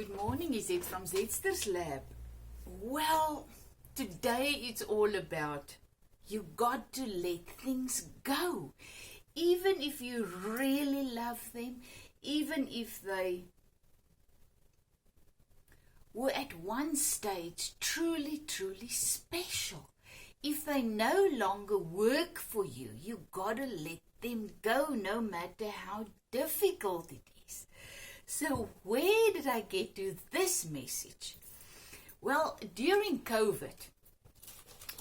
Good morning, is it from Zetster's Lab? Well, today it's all about you got to let things go. Even if you really love them, even if they were at one stage truly, truly special. If they no longer work for you, you gotta let them go no matter how difficult it is. So where did I get to this message? Well, during COVID,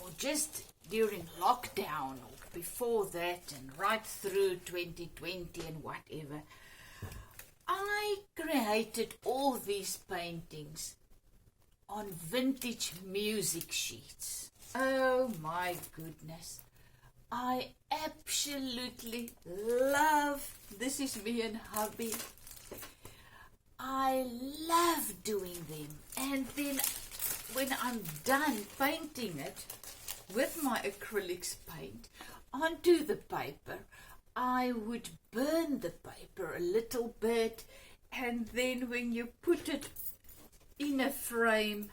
or just during lockdown, or before that, and right through 2020 and whatever, I created all these paintings on vintage music sheets. Oh my goodness. I absolutely love, this is me and hubby, I love doing them. And then when I'm done painting it with my acrylics paint onto the paper, I would burn the paper a little bit, and then when you put it in a frame,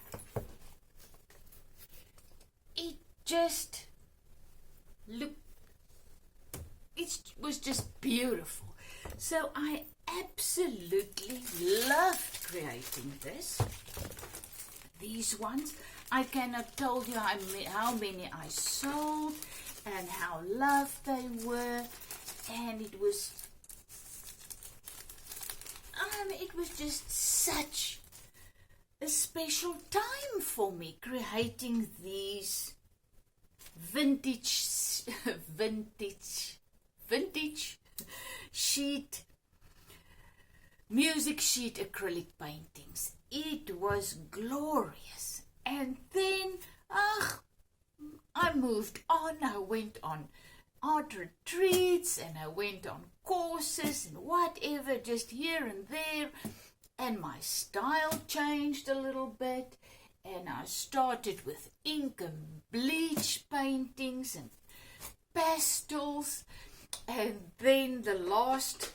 it just looked, it was just beautiful. So I absolutely loved creating these ones. I cannot tell you how many I sold and how loved they were, and it was just such a special time for me creating these vintage sheet music sheet acrylic paintings. It was glorious. And then I moved on. I went on art retreats and I went on courses and whatever, just here and there, and my style changed a little bit, and I started with ink and bleach paintings and pastels. And then the last,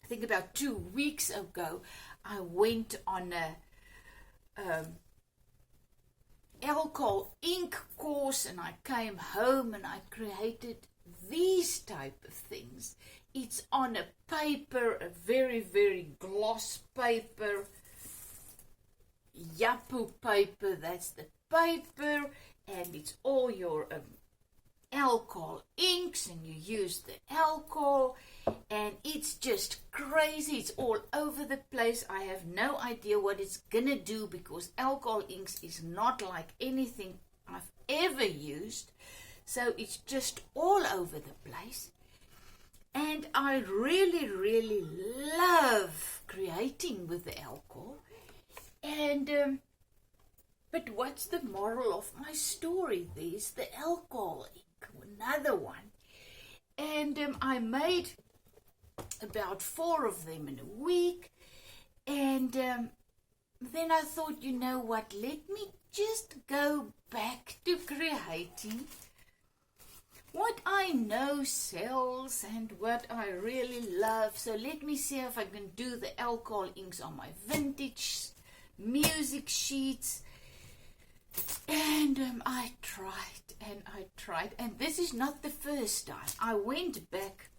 I think about 2 weeks ago, I went on a alcohol ink course, and I came home and I created these type of things. It's on a paper, a very, very gloss paper, Yapu paper, that's the paper, and it's all your alcohol inks, and you use the alcohol, and it's just crazy. It's all over the place. I have no idea what it's gonna do, because alcohol inks is not like anything I've ever used, so it's just all over the place. And I really, really love creating with the alcohol. And but what's the moral of my story? There's the alcohol ink, another one. And I made about 4 of them in a week. And then I thought, you know what, let me just go back to creating what I know sells and what I really love. So let me see if I can do the alcohol inks on my vintage music sheets. And I tried, and this is not the first time. I went back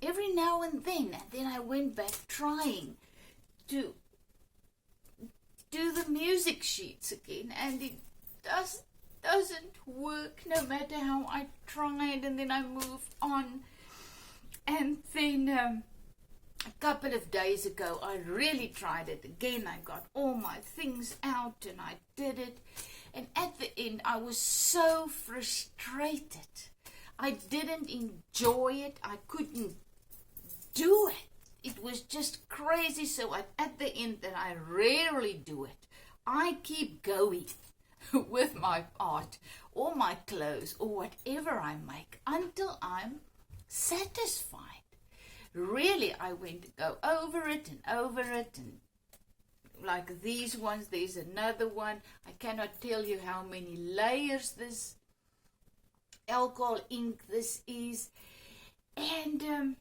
every now and then I went back trying to do the music sheets again, and it doesn't work no matter how I tried. And then I moved on, and then a couple of days ago I really tried it again. I got all my things out and I did it, and at the end I was so frustrated. I didn't enjoy it. I couldn't do it. It was just crazy. So at the end, that I rarely do it. I keep going with my art or my clothes or whatever I make until I'm satisfied. Really, I went to go over it, and like these ones, there's another one. I cannot tell you how many layers this alcohol ink this is. And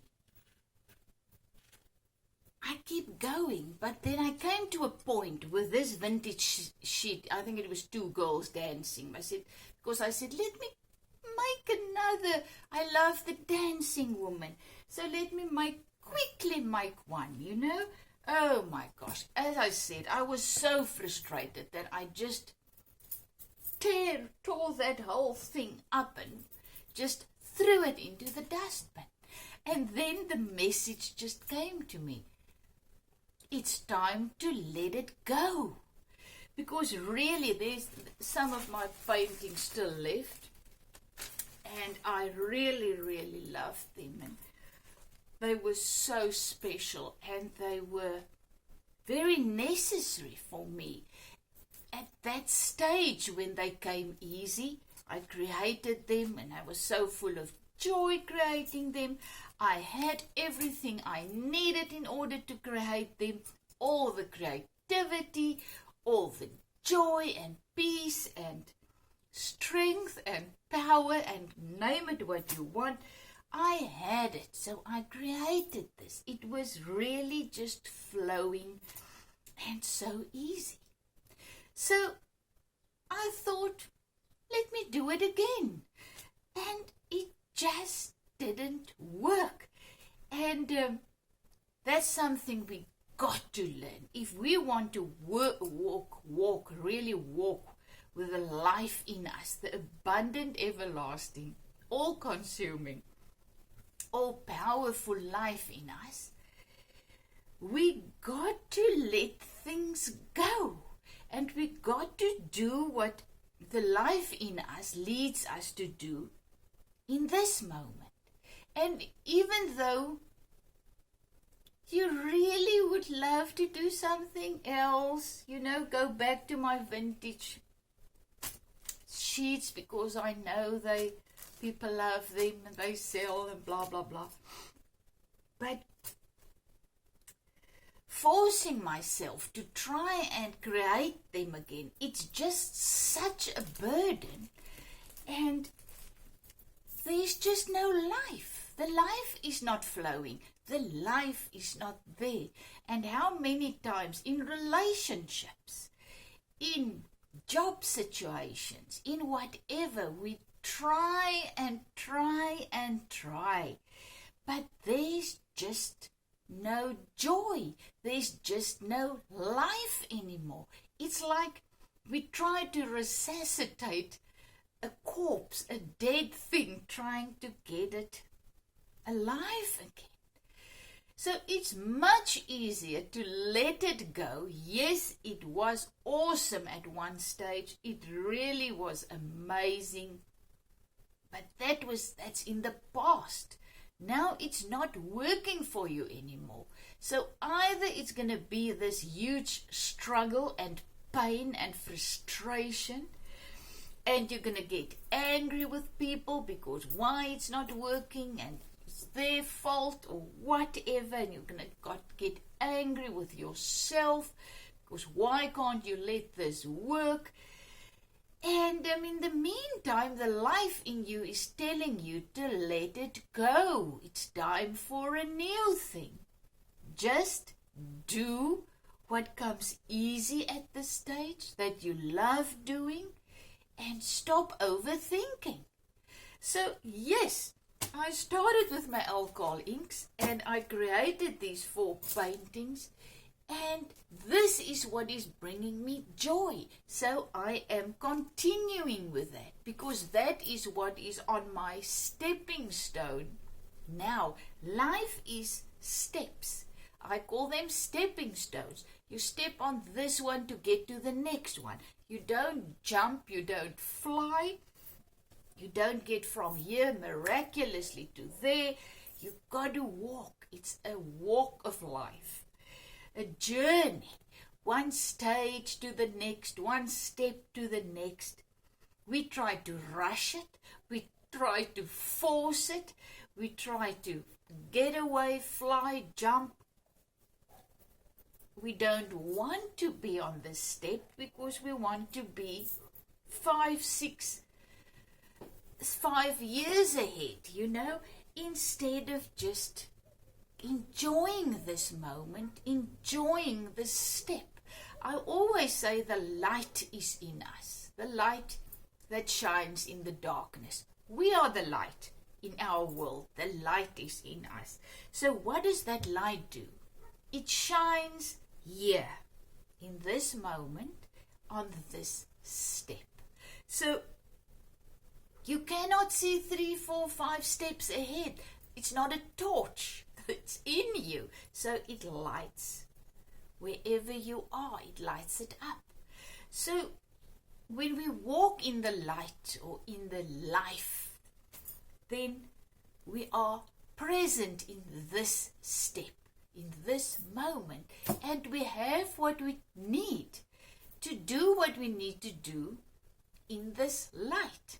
I keep going, but then I came to a point with this vintage sheet. I think it was two girls dancing. I said, let me make another. I love the dancing woman. So let me quickly make one, you know. Oh my gosh. As I said, I was so frustrated that I just tore that whole thing up and just threw it into the dustbin. And then the message just came to me. It's time to let it go. Because really there's some of my paintings still left. And I really, really loved them. And they were so special. And they were very necessary for me. At that stage when they came easy, I created them and I was so full of joy creating them. I had everything I needed in order to create them. All the creativity, all the joy and peace and strength and power and name it what you want. I had it, so I created this. It was really just flowing and so easy. So I thought, let me do it again. And it just didn't work. And that's something we got to learn. If we want to really walk with the life in us, the abundant, everlasting, all-consuming, all-powerful life in us, we got to let things go. And we got to do what the life in us leads us to do in this moment. And even though you really would love to do something else, you know, go back to my vintage sheets because I know people love them and they sell and blah, blah, blah. But forcing myself to try and create them again, it's just such a burden, and there's just no life. The life is not flowing. The life is not there. And how many times in relationships, in job situations, in whatever, we try and try and try, but there's just no joy. There's just no life anymore. It's like we try to resuscitate a corpse, a dead thing, trying to get it alive again. So it's much easier to let it go. Yes, it was awesome at one stage. It really was amazing. But that's in the past. Now it's not working for you anymore. So either it's going to be this huge struggle and pain and frustration, and you're going to get angry with people because why it's not working and it's their fault or whatever, and you're going to get angry with yourself because why can't you let this work? And in the meantime, the life in you is telling you to let it go. It's time for a new thing. Just do what comes easy at this stage that you love doing and stop overthinking. So yes, I started with my alcohol inks and I created these 4 paintings. And this is what is bringing me joy. So I am continuing with that because that is what is on my stepping stone. Now, life is steps. I call them stepping stones. You step on this one to get to the next one. You don't jump, you don't fly. You don't get from here miraculously to there. You got to walk. It's a walk of life. A journey, one stage to the next, one step to the next. We try to rush it, we try to force it, we try to get away, fly, jump. We don't want to be on this step because we want to be 5 years ahead, you know, instead of just enjoying this moment, enjoying this step. I always say the light is in us, the light that shines in the darkness. We are the light in our world. The light is in us. So what does that light do? It shines here, in this moment, on this step. So you cannot see 3, 4, 5 steps ahead. It's not a torch. It's in you. So it lights. Wherever you are, it lights it up. So when we walk in the light or in the life, then we are present in this step, in this moment, and we have what we need to do what we need to do in this light.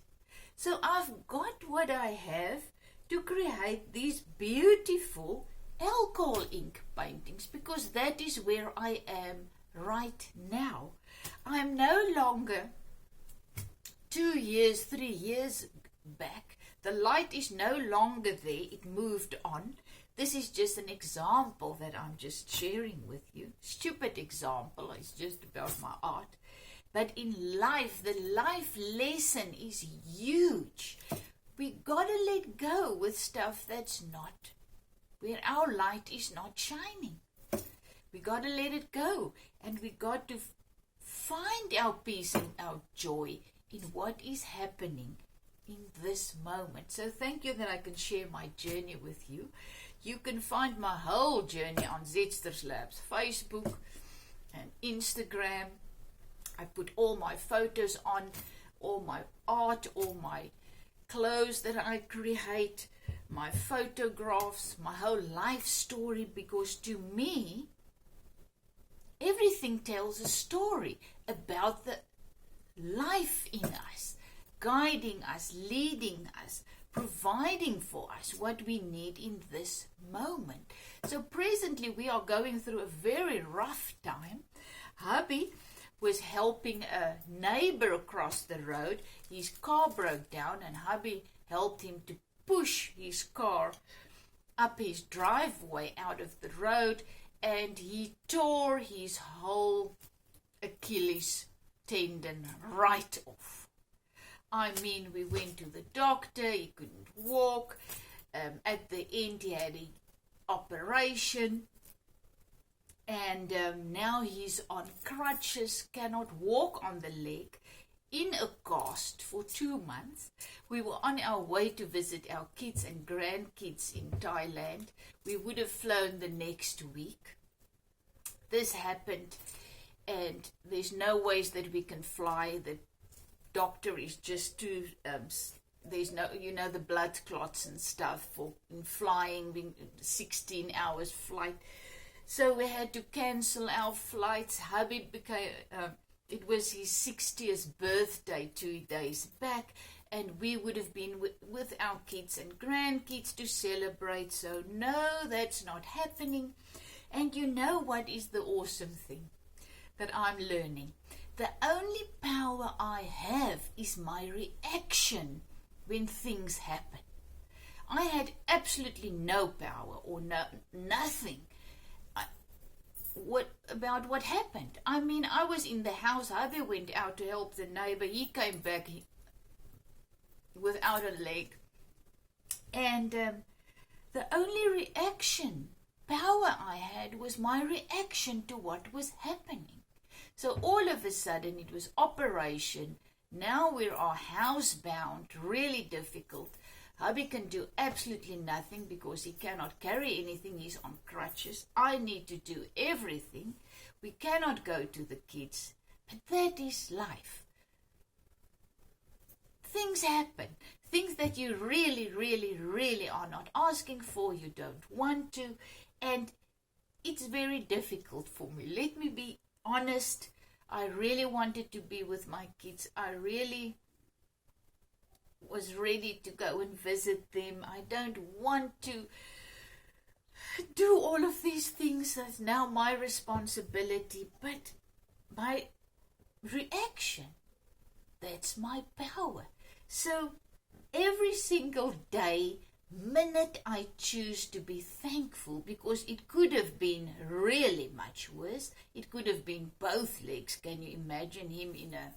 So I've got what I have to create these beautiful alcohol ink paintings, because that is where I am right now. I'm no longer 2 years, 3 years back. The light is no longer there. It moved on. This is just an example that I'm just sharing with you. Stupid example. It's just about my art. But in life, the life lesson is huge. We gotta let go with stuff that's not, where our light is not shining. We gotta let it go. And we got to find our peace and our joy in what is happening in this moment. So thank you that I can share my journey with you. You can find my whole journey on Zetsters Labs Facebook and Instagram. I put all my photos on, all my art, all my clothes that I create, my photographs, my whole life story, because to me, everything tells a story about the life in us, guiding us, leading us, providing for us what we need in this moment. So presently we are going through a very rough time. Hubby was helping a neighbor across the road. His car broke down and hubby helped him to push his car up his driveway out of the road, and he tore his whole Achilles tendon right off. I mean, we went to the doctor, he couldn't walk. At the end, he had an operation, and now he's on crutches, cannot walk on the leg, in a cast for 2 months. We were on our way to visit our kids and grandkids in Thailand. We would have flown the next week. This happened, and there's no ways that we can fly. The doctor is just too, there's no, the blood clots and stuff for in flying, being 16 hours flight. So we had to cancel our flights. Hubby became, it was his 60th birthday 2 days back, and we would have been with our kids and grandkids to celebrate. So no, that's not happening. And you know what is the awesome thing that I'm learning? The only power I have is my reaction when things happen. I had absolutely no power or nothing about what happened. I mean, I was in the house. Hubby went out to help the neighbor. He came back without a leg. And the only power I had was my reaction to what was happening. So all of a sudden it was operation. Now we are housebound, really difficult. Hubby can do absolutely nothing because he cannot carry anything. He's on crutches. I need to do everything. We cannot go to the kids. But that is life. Things happen. Things that you really, really, really are not asking for. You don't want to. And it's very difficult for me. Let me be honest. I really wanted to be with my kids. I really was ready to go and visit them. I don't want to do all of these things. That's now my responsibility. But my reaction, that's my power. So every single day minute I choose to be thankful, because it could have been really much worse. It could have been both legs. Can you imagine him in a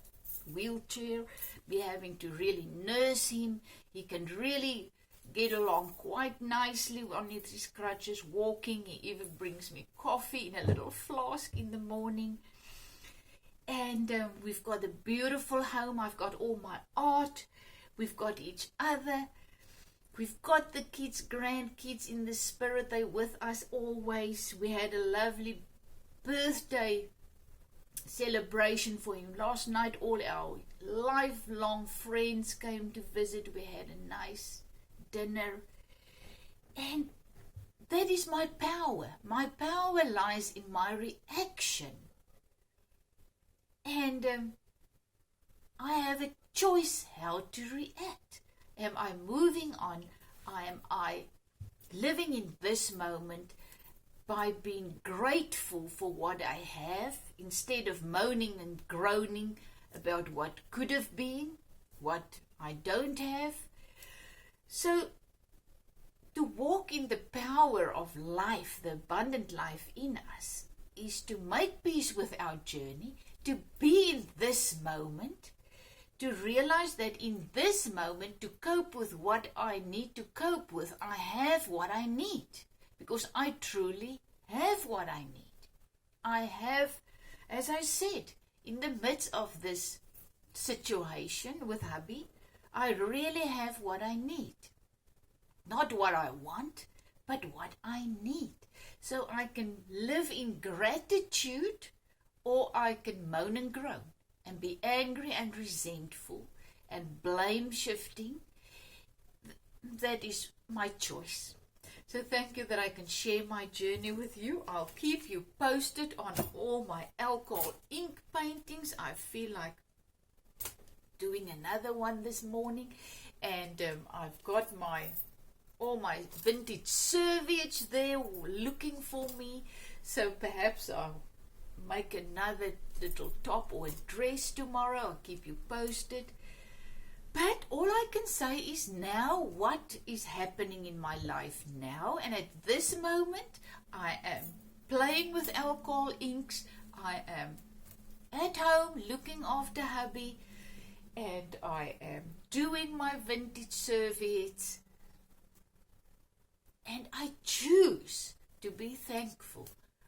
wheelchair, be having to really nurse him? He can really get along quite nicely on his crutches, walking. He even brings me coffee in a little flask in the morning. And we've got a beautiful home. I've got all my art. We've got each other. We've got the kids, grandkids in the spirit. They're with us always. We had a lovely birthday celebration for him last night. All our lifelong friends came to visit. We had a nice dinner. And that is my power. My power lies in my reaction. And I have a choice how to react. Am I moving on? Am I living in this moment by being grateful for what I have, instead of moaning and groaning about what could have been, what I don't have? So, to walk in the power of life, the abundant life in us, is to make peace with our journey, to be in this moment, to realize that in this moment, to cope with what I need to cope with, I have what I need, because I truly have what I need. I have, as I said, in the midst of this situation with hubby, I really have what I need. Not what I want, but what I need. So I can live in gratitude, or I can moan and groan and be angry and resentful and blame shifting. That is my choice. So thank you that I can share my journey with you. I'll keep you posted on all my alcohol ink paintings. I feel like doing another one this morning. And I've got all my vintage serviettes there looking for me. So perhaps I'll make another little top or a dress tomorrow. I'll keep you posted. But all I can say is now what is happening in my life now. And at this moment, I am playing with alcohol inks. I am at home looking after hubby. And I am doing my vintage serviettes. And I choose to be thankful.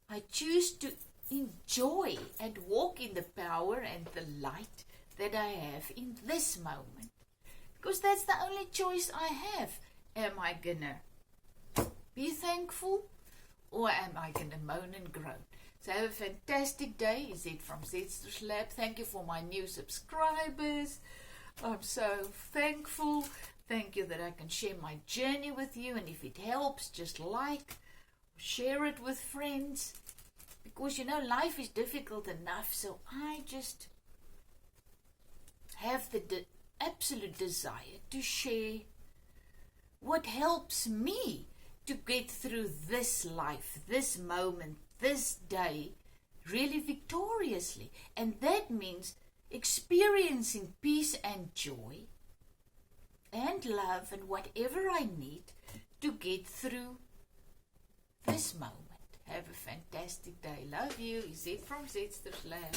I choose to enjoy and walk in the power and the light that I have in this moment. Because that's the only choice I have. Am I gonna be thankful, or am I gonna moan and groan? So have a fantastic day. Is it from Zedster's Lab? Thank you for my new subscribers. I'm so thankful. Thank you that I can share my journey with you. And if it helps, just share it with friends. Because, life is difficult enough. So I just have the absolute desire to share what helps me to get through this life, this moment, this day, really victoriously. And that means experiencing peace and joy and love and whatever I need to get through this moment. Have a fantastic day. Love you. Is it from Zedster's Lab?